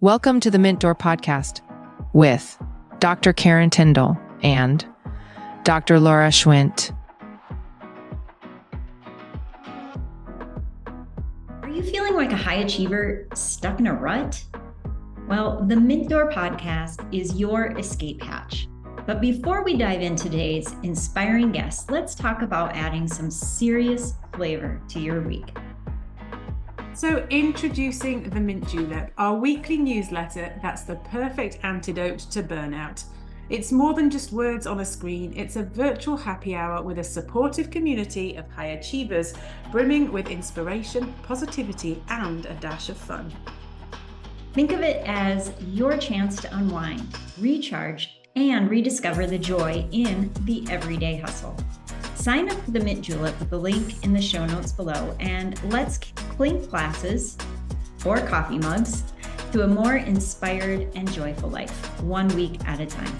Welcome to the Mint Door Podcast with Dr. Karen Tyndall and Dr. Laura Schwint. Are you feeling like a high achiever stuck in a rut? Well, the Mint Door Podcast is your escape hatch. But before we dive into today's inspiring guests, let's talk about adding some serious flavor to your week. So introducing the Mint Julep, our weekly newsletter that's the perfect antidote to burnout. It's more than just words on a screen, it's a virtual happy hour with a supportive community of high achievers, brimming with inspiration, positivity, and a dash of fun. Think of it as your chance to unwind, recharge, and rediscover the joy in the everyday hustle. Sign up for the Mint Julep with the link in the show notes below, and let's clink glasses or coffee mugs to a more inspired and joyful life, 1 week at a time.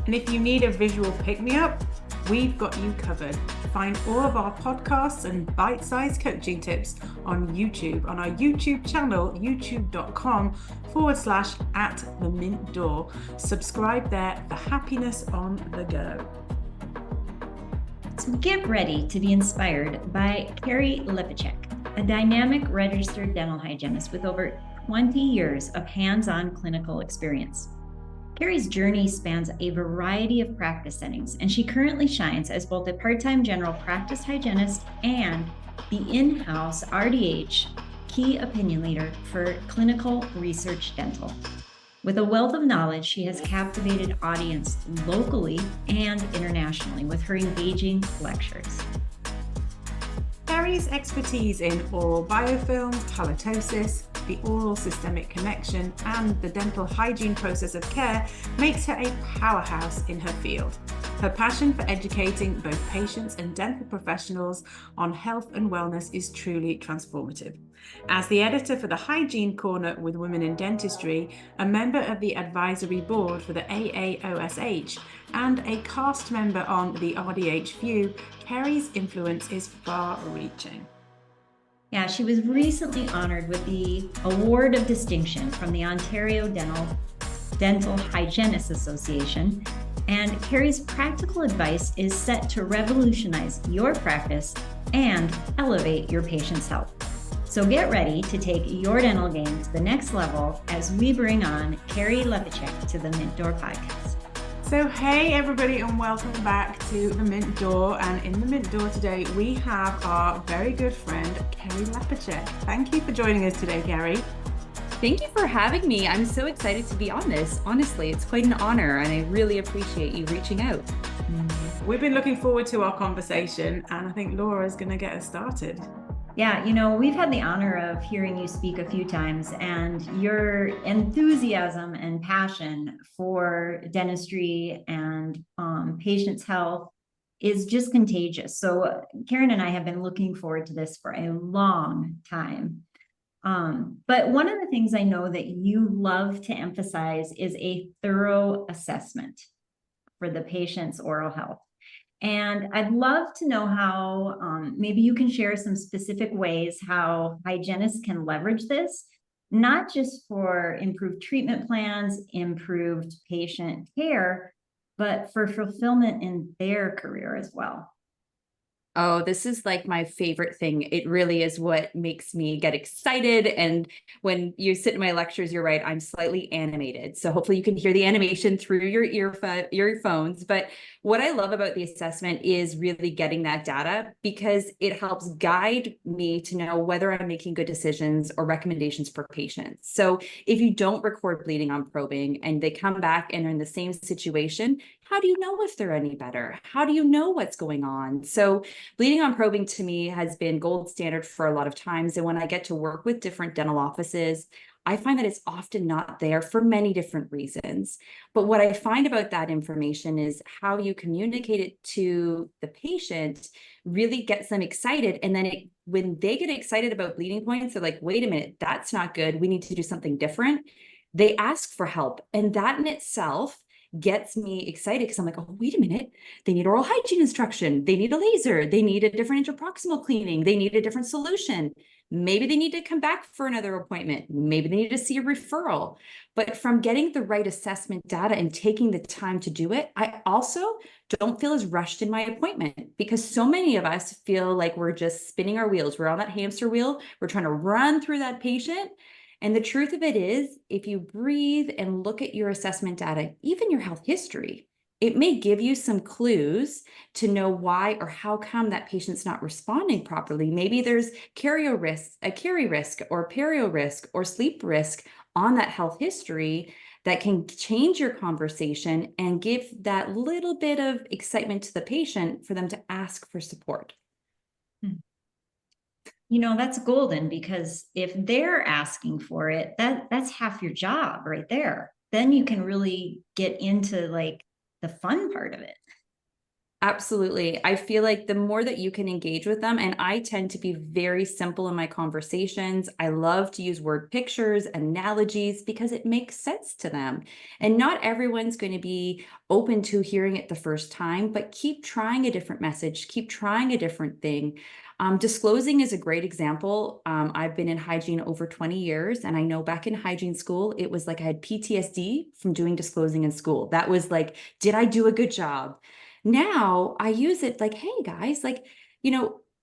And if you need a visual pick-me-up, we've got you covered. Find all of our podcasts and bite-sized coaching tips on YouTube, on our YouTube channel, youtube.com/@themintdoor. Subscribe there for happiness on the go. So get ready to be inspired by Kerry Lepicek, a dynamic registered dental hygienist with over 20 years of hands-on clinical experience. Kerry's journey spans a variety of practice settings, and she currently shines as both a part-time general practice hygienist and the in-house RDH key opinion leader for clinical research dental. With a wealth of knowledge, she has captivated audience locally and internationally with her engaging lectures. Kerry's expertise in oral biofilm, halitosis, the oral systemic connection, and the dental hygiene process of care makes her a powerhouse in her field. Her passion for educating both patients and dental professionals on health and wellness is truly transformative. As the editor for the Hygiene Corner with Women in Dentistry, a member of the advisory board for the AAOSH, and a cast member on the RDH View, Kerry's influence is far-reaching. Yeah, she was recently honored with the Award of Distinction from the Ontario Dental Hygienists Association, and Kerry's practical advice is set to revolutionize your practice and elevate your patients' health. So get ready to take your dental game to the next level as we bring on Kerry Lepicek to the Mint Door Podcast. So hey everybody, and welcome back to the Mint Door. And in the Mint Door today, we have our very good friend, Kerry Lepicek. Thank you for joining us today, Kerry. Thank you for having me. I'm so excited to be on this. Honestly, it's quite an honor, and I really appreciate you reaching out. We've been looking forward to our conversation, and I think Laura's going to get us started. Yeah, we've had the honor of hearing you speak a few times, and your enthusiasm and passion for dentistry and patients' health is just contagious. So Karen and I have been looking forward to this for a long time. But one of the things I know that you love to emphasize is a thorough assessment for the patient's oral health. And I'd love to know how maybe you can share some specific ways how hygienists can leverage this, not just for improved treatment plans, improved patient care, but for fulfillment in their career as well. Oh, this is like my favorite thing. It really is what makes me get excited. And when you sit in my lectures, you're right, I'm slightly animated. So hopefully you can hear the animation through your earphones. But what I love about the assessment is really getting that data, because it helps guide me to know whether I'm making good decisions or recommendations for patients. So if you don't record bleeding on probing and they come back and are in the same situation, how do you know if they're any better? How do you know what's going on? So bleeding on probing to me has been gold standard for a lot of times. And when I get to work with different dental offices, I find that it's often not there for many different reasons. But what I find about that information is how you communicate it to the patient really gets them excited. And then when they get excited about bleeding points, they're like, wait a minute, that's not good. We need to do something different. They ask for help. And that in itself gets me excited because I'm like, oh, wait a minute. They need oral hygiene instruction. They need a laser. They need a different interproximal cleaning. They need a different solution. Maybe they need to come back for another appointment. Maybe they need to see a referral. But from getting the right assessment data and taking the time to do it, I also don't feel as rushed in my appointment, because so many of us feel like we're just spinning our wheels. We're on that hamster wheel. We're trying to run through that patient. And the truth of it is, if you breathe and look at your assessment data, even your health history, it may give you some clues to know why or how come that patient's not responding properly. Maybe there's carry risk or perio risk or sleep risk on that health history that can change your conversation and give that little bit of excitement to the patient for them to ask for support. You know, that's golden, because if they're asking for it, that's half your job right there. Then you can really get into like the fun part of it. Absolutely. I feel like the more that you can engage with them, and I tend to be very simple in my conversations. I love to use word pictures, analogies, because it makes sense to them. And not everyone's going to be open to hearing it the first time, but keep trying a different message, keep trying a different thing. Disclosing is a great example. I've been in hygiene over 20 years, and I know back in hygiene school, it was like I had PTSD from doing disclosing in school. That was like, did I do a good job? Now I use it like, hey guys, like,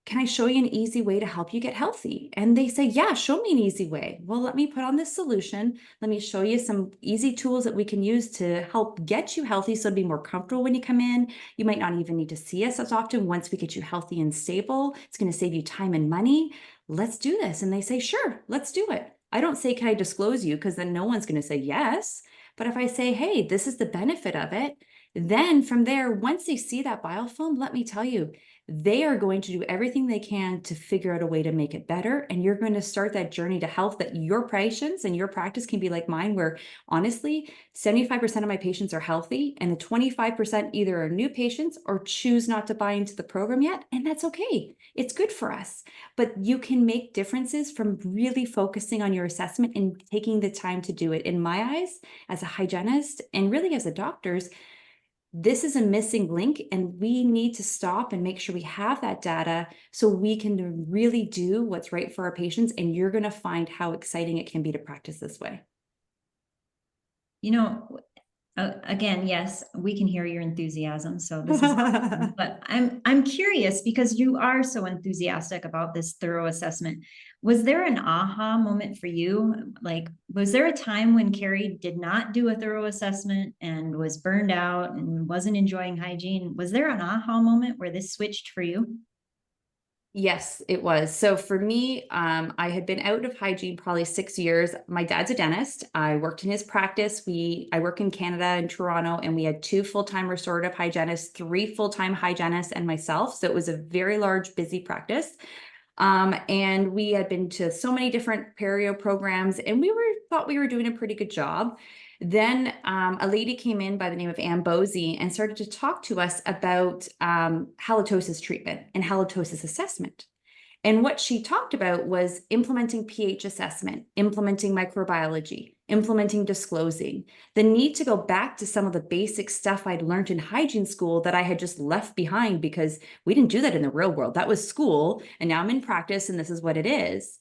can I show you an easy way to help you get healthy? And they say, yeah, show me an easy way. Well, let me put on this solution. Let me show you some easy tools that we can use to help get you healthy, so it'll be more comfortable when you come in. You might not even need to see us as often. Once we get you healthy and stable, it's going to save you time and money. Let's do this. And they say, sure, let's do it. I don't say, can I disclose you? Because then no one's going to say yes. But if I say, hey, this is the benefit of it, then from there, once they see that biofilm, let me tell you, they are going to do everything they can to figure out a way to make it better. And you're going to start that journey to health that your patients and your practice can be like mine, where honestly, 75% of my patients are healthy, and the 25% either are new patients or choose not to buy into the program yet. And that's okay. It's good for us. But you can make differences from really focusing on your assessment and taking the time to do it. In my eyes, as a hygienist and really as a doctor's, this is a missing link, and we need to stop and make sure we have that data so we can really do what's right for our patients. And you're going to find how exciting it can be to practice this way. You know, again, yes, we can hear your enthusiasm. So this is awesome. But I'm curious, because you are so enthusiastic about this thorough assessment. Was there an aha moment for you? Like, was there a time when Kerry did not do a thorough assessment and was burned out and wasn't enjoying hygiene? Was there an aha moment where this switched for you? Yes, it was. So for me, I had been out of hygiene probably 6 years. My dad's a dentist. I worked in his practice. I work in Canada, in Toronto, and we had 2 full-time restorative hygienists, 3 full-time hygienists, and myself. So it was a very large, busy practice. And we had been to so many different perio programs, and thought we were doing a pretty good job. Then a lady came in by the name of Ann Bosey and started to talk to us about halitosis treatment and halitosis assessment. And what she talked about was implementing pH assessment, implementing microbiology, implementing disclosing, the need to go back to some of the basic stuff I'd learned in hygiene school that I had just left behind, because we didn't do that in the real world. That was school, and now I'm in practice, and this is what it is.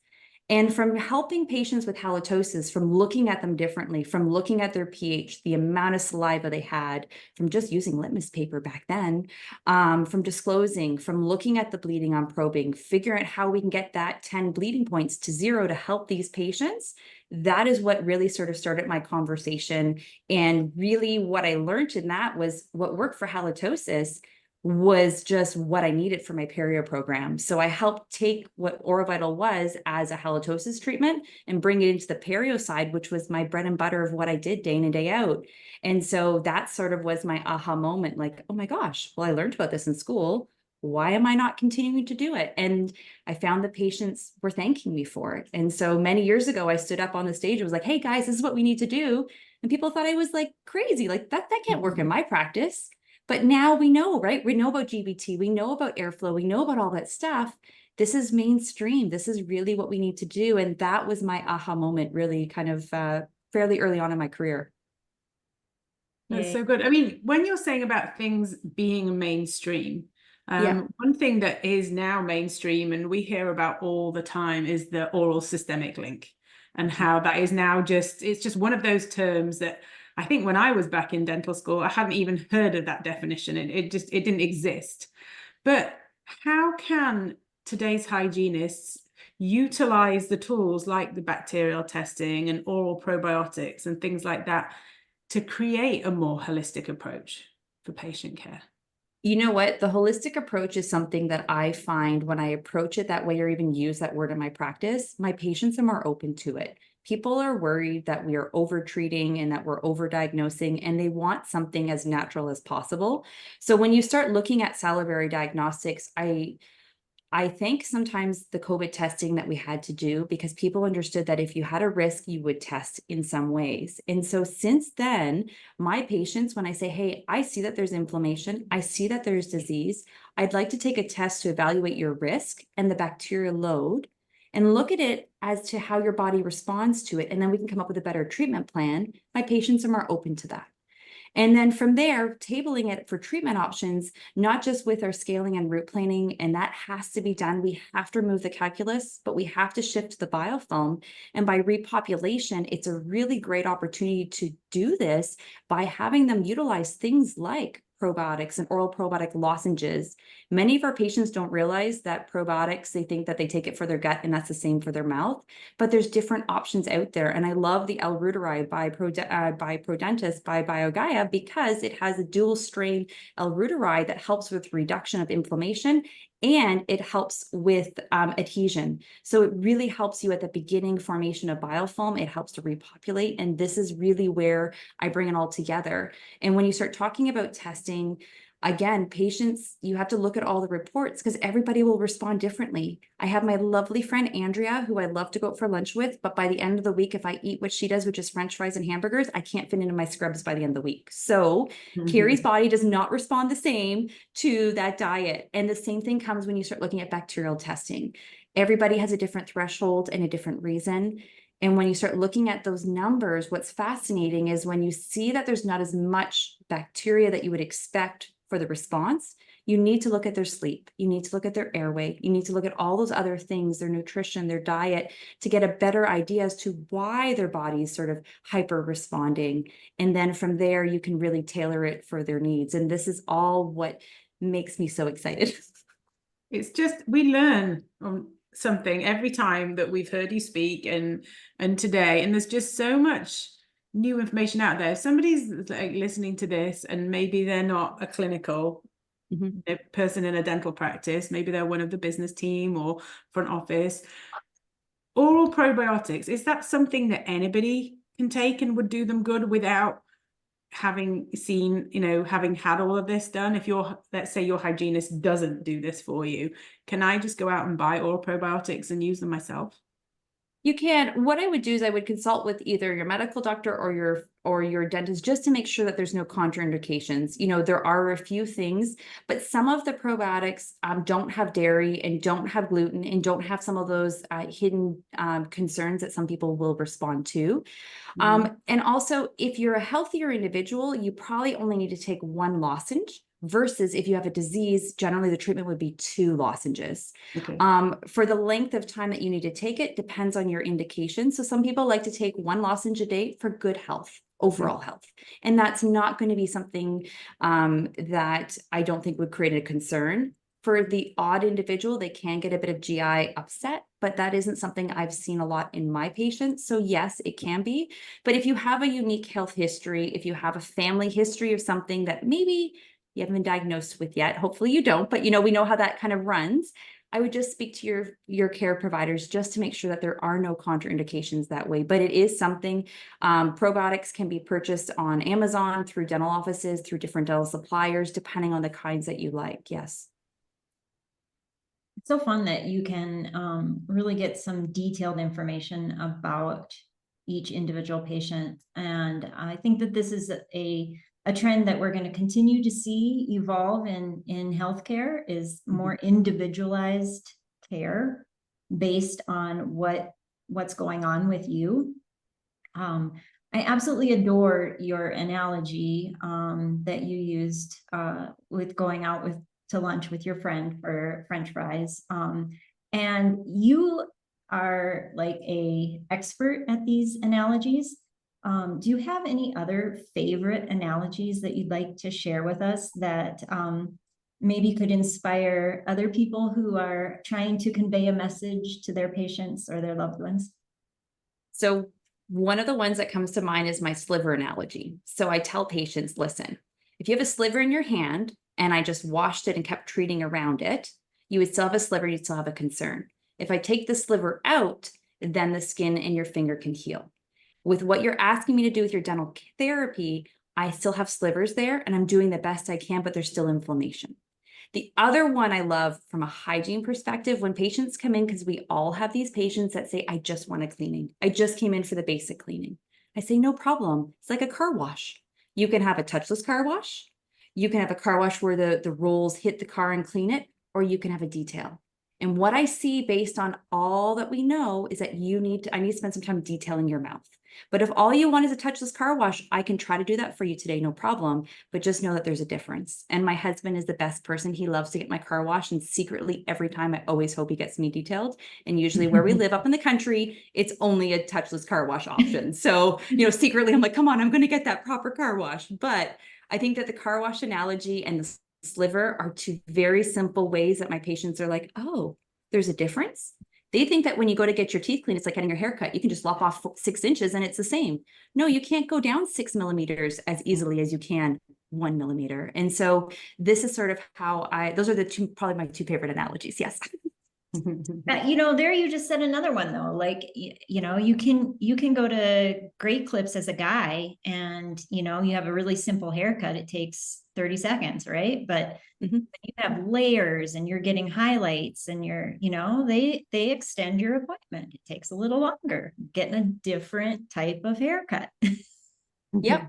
And from helping patients with halitosis, from looking at them differently, from looking at their pH, the amount of saliva they had, from just using litmus paper back then, from disclosing, from looking at the bleeding on probing, figuring out how we can get that 10 bleeding points to 0 to help these patients, that is what really sort of started my conversation. And really what I learned in that was what worked for halitosis was just what I needed for my perio program. So I helped take what Orovital was as a halitosis treatment and bring it into the perio side, which was my bread and butter of what I did day in and day out. And so that sort of was my aha moment, like, oh my gosh, well, I learned about this in school. Why am I not continuing to do it? And I found the patients were thanking me for it. And so many years ago, I stood up on the stage and was like, hey guys, this is what we need to do. And people thought I was like crazy, like that can't work in my practice. But now we know, right? We know about GBT, we know about airflow, we know about all that stuff. This is mainstream. This is really what we need to do. And that was my aha moment, really kind of fairly early on in my career. That's so good. I mean, when you're saying about things being mainstream, Yeah. one thing that is now mainstream and we hear about all the time is the oral systemic link, and how that is now it's just one of those terms that I think when I was back in dental school, I hadn't even heard of that definition. It didn't exist. But how can today's hygienists utilize the tools like the bacterial testing and oral probiotics and things like that to create a more holistic approach for patient care? You know what? The holistic approach is something that I find when I approach it that way, or even use that word in my practice, my patients are more open to it. People are worried that we are over-treating and that we're over-diagnosing, and they want something as natural as possible. So when you start looking at salivary diagnostics, I think sometimes the COVID testing that we had to do, because people understood that if you had a risk, you would test in some ways. And so since then, my patients, when I say, hey, I see that there's inflammation, I see that there's disease, I'd like to take a test to evaluate your risk and the bacterial load and look at it as to how your body responds to it. And then we can come up with a better treatment plan. My patients are more open to that. And then from there, tabling it for treatment options, not just with our scaling and root planing, and that has to be done. We have to remove the calculus, but we have to shift to the biofilm. And by repopulation, it's a really great opportunity to do this by having them utilize things like probiotics and oral probiotic lozenges. Many of our patients don't realize that probiotics, they think that they take it for their gut and that's the same for their mouth, but there's different options out there. And I love the L-Reuteri by Prodentis by BioGaia, because it has a dual strain L-Reuteri that helps with reduction of inflammation, and it helps with adhesion. So it really helps you at the beginning formation of biofilm. It helps to repopulate. And this is really where I bring it all together. And when you start talking about testing, again, patients, you have to look at all the reports because everybody will respond differently. I have my lovely friend, Andrea, who I love to go out for lunch with, but by the end of the week, if I eat what she does, which is French fries and hamburgers, I can't fit into my scrubs by the end of the week. So Kerry's body does not respond the same to that diet. And the same thing comes when you start looking at bacterial testing. Everybody has a different threshold and a different reason. And when you start looking at those numbers, what's fascinating is when you see that there's not as much bacteria that you would expect for the response, you need to look at their sleep. You need to look at their airway. You need to look at all those other things, their nutrition, their diet, to get a better idea as to why their body is sort of hyper responding. And then from there, you can really tailor it for their needs. And this is all what makes me so excited. It's just, we learn something every time that we've heard you speak and today, and there's just so much new information out there. If somebody's like listening to this and maybe they're not a clinical person in a dental practice, maybe they're one of the business team or front office, oral probiotics, is that something that anybody can take and would do them good without having seen, having had all of this done? If let's say your hygienist doesn't do this for you, can I just go out and buy oral probiotics and use them myself? You can. What I would do is I would consult with either your medical doctor or your dentist just to make sure that there's no contraindications. There are a few things, but some of the probiotics don't have dairy and don't have gluten and don't have some of those hidden concerns that some people will respond to. And also, if you're a healthier individual, you probably only need to take one lozenge. Versus if you have a disease, generally the treatment would be 2 lozenges. Okay. For the length of time that you need to take it depends on your indication. So some people like to take 1 lozenge a day for good health, overall health. And that's not going to be something that I don't think would create a concern. For the odd individual, they can get a bit of GI upset, but that isn't something I've seen a lot in my patients. So yes, it can be. But if you have a unique health history, if you have a family history of something that maybe you haven't been diagnosed with yet, hopefully you don't, but we know how that kind of runs. I would just speak to your care providers just to make sure that there are no contraindications that way. But it is something, probiotics can be purchased on Amazon, through dental offices, through different dental suppliers, depending on the kinds that you like. Yes. It's so fun that you can really get some detailed information about each individual patient. And I think that this is a trend that we're going to continue to see evolve in healthcare, is more individualized care based on what's going on with you. I absolutely adore your analogy that you used with going out to lunch with your friend for French fries. And you are like a expert at these analogies. Do you have any other favorite analogies that you'd like to share with us that maybe could inspire other people who are trying to convey a message to their patients or their loved ones? So one of the ones that comes to mind is my sliver analogy. So I tell patients, listen, if you have a sliver in your hand and I just washed it and kept treating around it, you would still have a sliver, you'd still have a concern. If I take the sliver out, then the skin in your finger can heal. With what you're asking me to do with your dental therapy, I still have slivers there and I'm doing the best I can, but there's still inflammation. The other one I love from a hygiene perspective, when patients come in, because we all have these patients that say, I just want a cleaning. I just came in for the basic cleaning. I say, no problem. It's like a car wash. You can have a touchless car wash. You can have a car wash where the rolls hit the car and clean it, or you can have a detail. And what I see based on all that we know is that I need to spend some time detailing your mouth. But if all you want is a touchless car wash, I can try to do that for you today, no problem. But just know that there's a difference. And my husband is the best person. He loves to get my car washed. And secretly, every time, I always hope he gets me detailed. And usually where we live up in the country, it's only a touchless car wash option. So, secretly, I'm like, come on, I'm going to get that proper car wash. But I think that the car wash analogy and the sliver are two very simple ways that my patients are like, oh, there's a difference. They think that when you go to get your teeth cleaned, it's like getting your hair cut. You can just lop off 6 inches and it's the same. No, you can't go down 6 millimeters as easily as you can 1 millimeter. And so this is sort of how those are probably my two favorite analogies. Yes. There you just said another one though. Like, you can go to Great Clips as a guy and, you have a really simple haircut. It takes 30 seconds, right? But you have layers and you're getting highlights and they extend your appointment. It takes a little longer, getting a different type of haircut. Yep.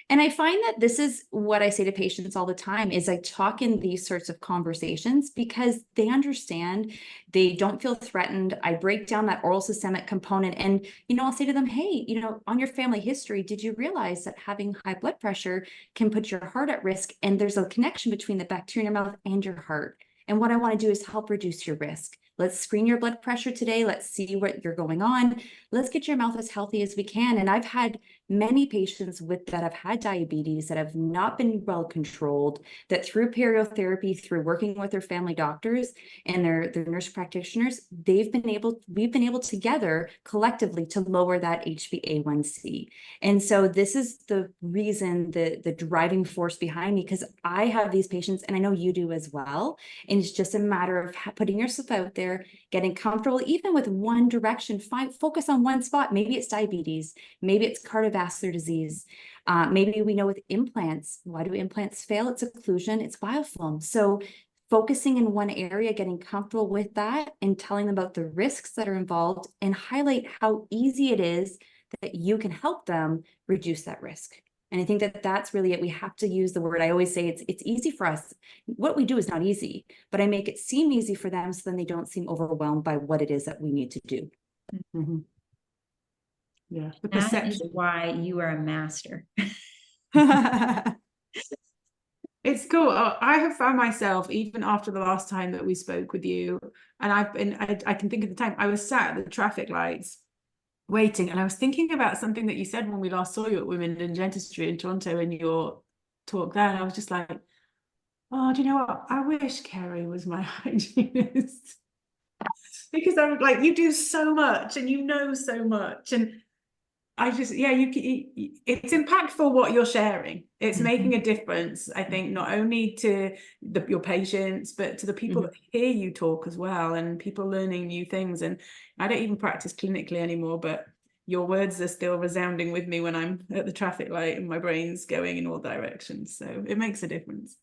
And I find that this is what I say to patients all the time is I talk in these sorts of conversations because they understand, they don't feel threatened. I break down that oral systemic component and, I'll say to them, hey, on your family history, did you realize that having high blood pressure can put your heart at risk? And there's a connection between the bacteria in your mouth and your heart. And what I want to do is help reduce your risk. Let's screen your blood pressure today. Let's see what you're going on. Let's get your mouth as healthy as we can. And I've had many patients that have had diabetes that have not been well controlled, that through periotherapy, through working with their family doctors and their nurse practitioners, we've been able together collectively to lower that HbA1c. And so this is the reason, the driving force behind me, because I have these patients and I know you do as well. And it's just a matter of putting yourself out there, getting comfortable, even with one direction, focus on one spot. Maybe it's diabetes, maybe it's cardiovascular disease. Maybe we know with implants, why do implants fail? It's occlusion, it's biofilm. So focusing in one area, getting comfortable with that and telling them about the risks that are involved and highlight how easy it is that you can help them reduce that risk. And I think that that's really it. We have to use the word. I always say it's easy for us. What we do is not easy, but I make it seem easy for them so then they don't seem overwhelmed by what it is that we need to do. Mm-hmm. Yeah, the That perception. is why you are a master. It's cool. I have found myself, even after the last time that we spoke with you, and I can think of the time I was sat at the traffic lights waiting, and I was thinking about something that you said when we last saw you at Women in Dentistry in Toronto in your talk there, and I was just like, oh, do you know what? I wish Kerry was my hygienist. Because I'm like, you do so much and you know so much, and I just, it's impactful what you're sharing. It's making a difference, I think, not only to your patients, but to the people that hear you talk as well, and people learning new things. And I don't even practice clinically anymore, but your words are still resounding with me when I'm at the traffic light and my brain's going in all directions. So it makes a difference.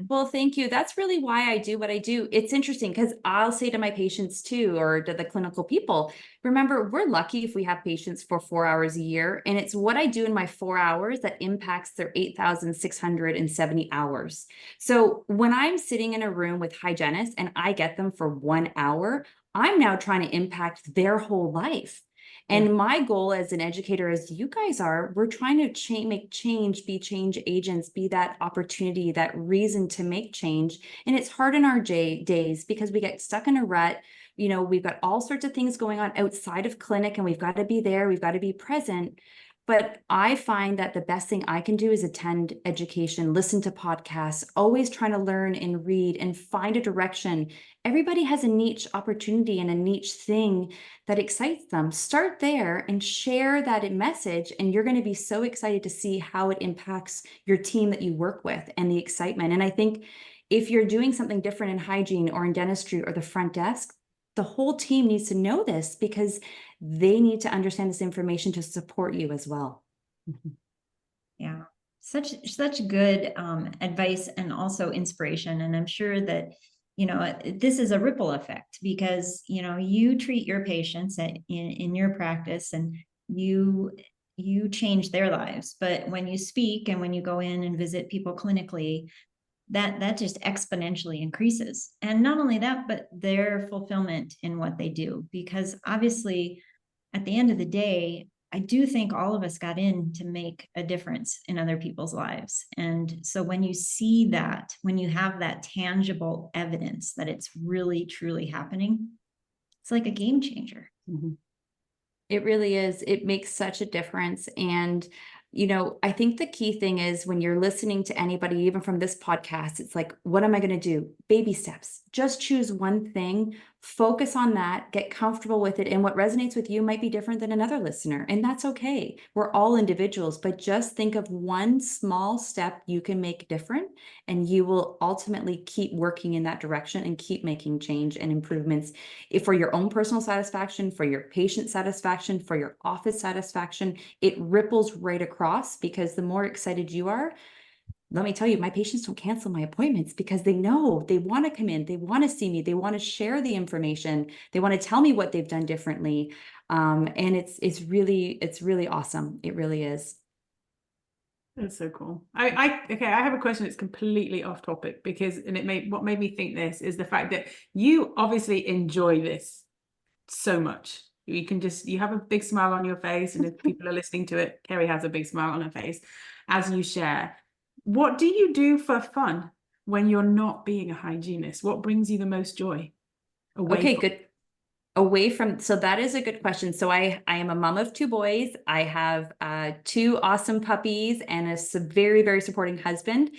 Well, thank you. That's really why I do what I do. It's interesting because I'll say to my patients too, or to the clinical people, remember, we're lucky if we have patients for 4 hours a year. And it's what I do in my 4 hours that impacts their 8,670 hours. So when I'm sitting in a room with hygienists and I get them for 1 hour, I'm now trying to impact their whole life. And my goal as an educator, as you guys are, we're trying to make change, be change agents, be that opportunity, that reason to make change. And it's hard in our days because we get stuck in a rut. You know, we've got all sorts of things going on outside of clinic, and we've got to be there, we've got to be present. But I find that the best thing I can do is attend education, listen to podcasts, always trying to learn and read and find a direction. Everybody has a niche opportunity and a niche thing that excites them. Start there and share that message, and you're going to be so excited to see how it impacts your team that you work with and the excitement. And I think if you're doing something different in hygiene or in dentistry or the front desk, the whole team needs to know this because they need to understand this information to support you as well. Yeah, such good advice and also inspiration. And I'm sure that, you know, this is a ripple effect because, you know, you treat your patients in your practice and you change their lives. But when you speak and when you go in and visit people clinically, that just exponentially increases. And not only that, but their fulfillment in what they do. Because obviously, at the end of the day, I do think all of us got in to make a difference in other people's lives. And so when you see that, when you have that tangible evidence that it's really, truly happening, it's like a game changer. Mm-hmm. It really is. It makes such a difference. And you know, I think the key thing is when you're listening to anybody, even from this podcast, it's like, what am I going to do? Baby steps. Just choose one thing, focus on that, get comfortable with it. And what resonates with you might be different than another listener. And that's okay. We're all individuals, but just think of one small step you can make different, and you will ultimately keep working in that direction and keep making change and improvements for your own personal satisfaction, for your patient satisfaction, for your office satisfaction. It ripples right across because the more excited you are, let me tell you, my patients don't cancel my appointments because they know they want to come in, they want to see me, they want to share the information, they want to tell me what they've done differently. And it's really awesome. It really is. That's so cool. I have a question that's completely off topic because, and what made me think this is the fact that you obviously enjoy this so much. You have a big smile on your face, and if people are listening to it, Kerry has a big smile on her face as you share. What do you do for fun when you're not being a hygienist? What brings you the most joy? So that is a good question. So I am a mom of 2 boys. I have 2 awesome puppies and a very, very supporting husband.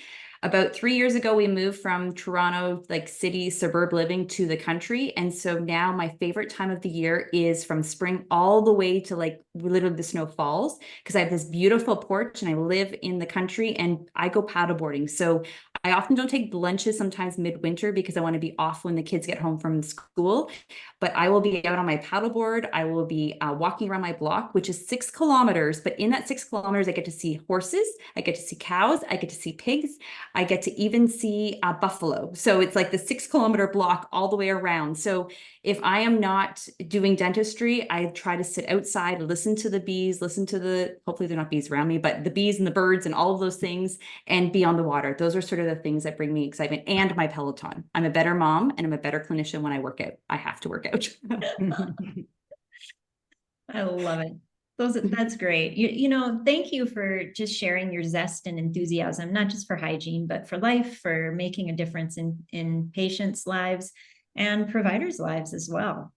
About 3 years ago, we moved from Toronto, like city, suburb living, to the country. And so now my favorite time of the year is from spring all the way to like literally the snow falls, because I have this beautiful porch and I live in the country and I go paddleboarding. So I often don't take lunches sometimes midwinter because I want to be off when the kids get home from school. But I will be out on my paddleboard. I will be walking around my block, which is 6 kilometers. But in that 6 kilometers, I get to see horses, I get to see cows, I get to see pigs, I get to even see buffalo. So it's like the 6 kilometer block all the way around. So if I am not doing dentistry, I try to sit outside, listen to the bees, hopefully they're not bees around me, but the bees and the birds and all of those things, and be on the water. Those are sort of the things that bring me excitement, and my Peloton. I'm a better mom and I'm a better clinician when I work out. I have to work out. I love it. That's great. You know, thank you for just sharing your zest and enthusiasm, not just for hygiene, but for life, for making a difference in patients' lives and providers' lives as well.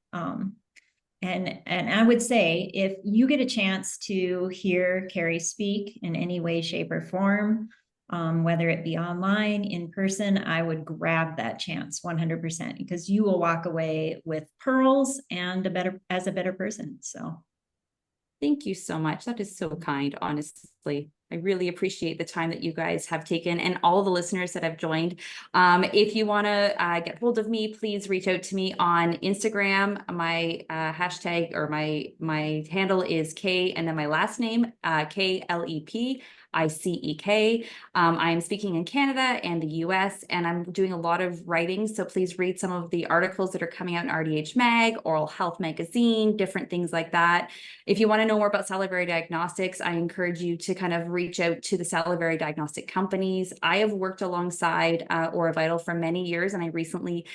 And I would say, if you get a chance to hear Kerry speak in any way, shape, or form, whether it be online, in person, I would grab that chance 100%, because you will walk away with pearls and as a better person. So thank you so much. That is so kind, honestly. I really appreciate the time that you guys have taken, and all the listeners that have joined. If you want to get hold of me, please reach out to me on Instagram. My hashtag or my handle is K and then my last name, KLEP I am speaking in Canada and the US, and I'm doing a lot of writing. So please read some of the articles that are coming out in RDH Mag, Oral Health Magazine, different things like that. If you want to know more about salivary diagnostics, I encourage you to kind of reach out to the salivary diagnostic companies. I have worked alongside Vital for many years, and I recently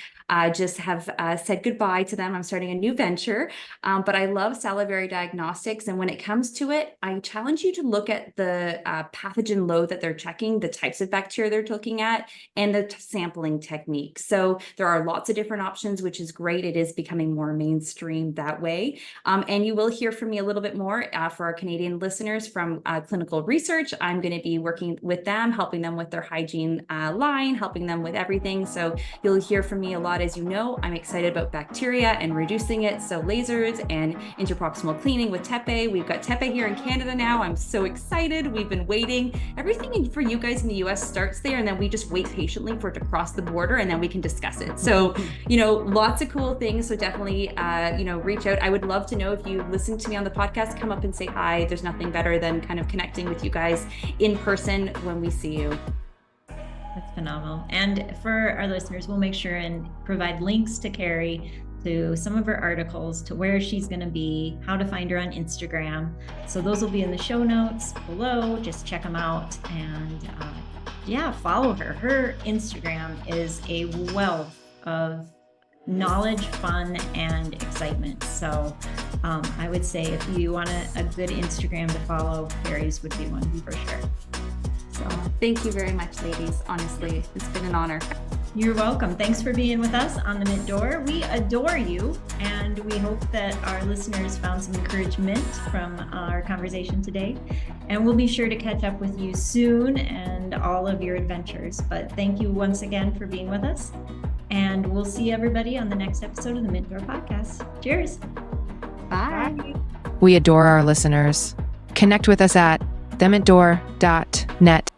just have said goodbye to them. I'm starting a new venture, but I love salivary diagnostics. And when it comes to it, I challenge you to look at the pathogen load that they're checking, the types of bacteria they're looking at, and the sampling technique. So there are lots of different options, which is great. It is becoming more mainstream that way. And you will hear from me a little bit more for our Canadian listeners from clinical research. I'm going to be working with them, helping them with their hygiene line, helping them with everything. So you'll hear from me a lot. As you know, I'm excited about bacteria and reducing it. So lasers and interproximal cleaning with Tepe. We've got Tepe here in Canada now. I'm so excited. We've been waiting. Everything for you guys in the US starts there, and then we just wait patiently for it to cross the border, and then we can discuss it. So, lots of cool things. So definitely, reach out. I would love to know if you listen to me on the podcast, come up and say hi. There's nothing better than kind of connecting with you guys in person when we see you. That's phenomenal. And for our listeners, we'll make sure and provide links to Kerry, to some of her articles, to where she's going to be, how to find her on Instagram. So those will be in the show notes below. Just check them out and follow her. Her Instagram is a wealth of knowledge, fun, and excitement. So I would say if you want a good Instagram to follow, Kerry's would be one for sure. So thank you very much, ladies. Honestly, it's been an honor. You're welcome. Thanks for being with us on The Mint Door. We adore you, and we hope that our listeners found some encouragement from our conversation today. And we'll be sure to catch up with you soon and all of your adventures. But thank you once again for being with us. And we'll see everybody on the next episode of the Mint Door Podcast. Cheers. Bye. We adore our listeners. Connect with us at themintdoor.net.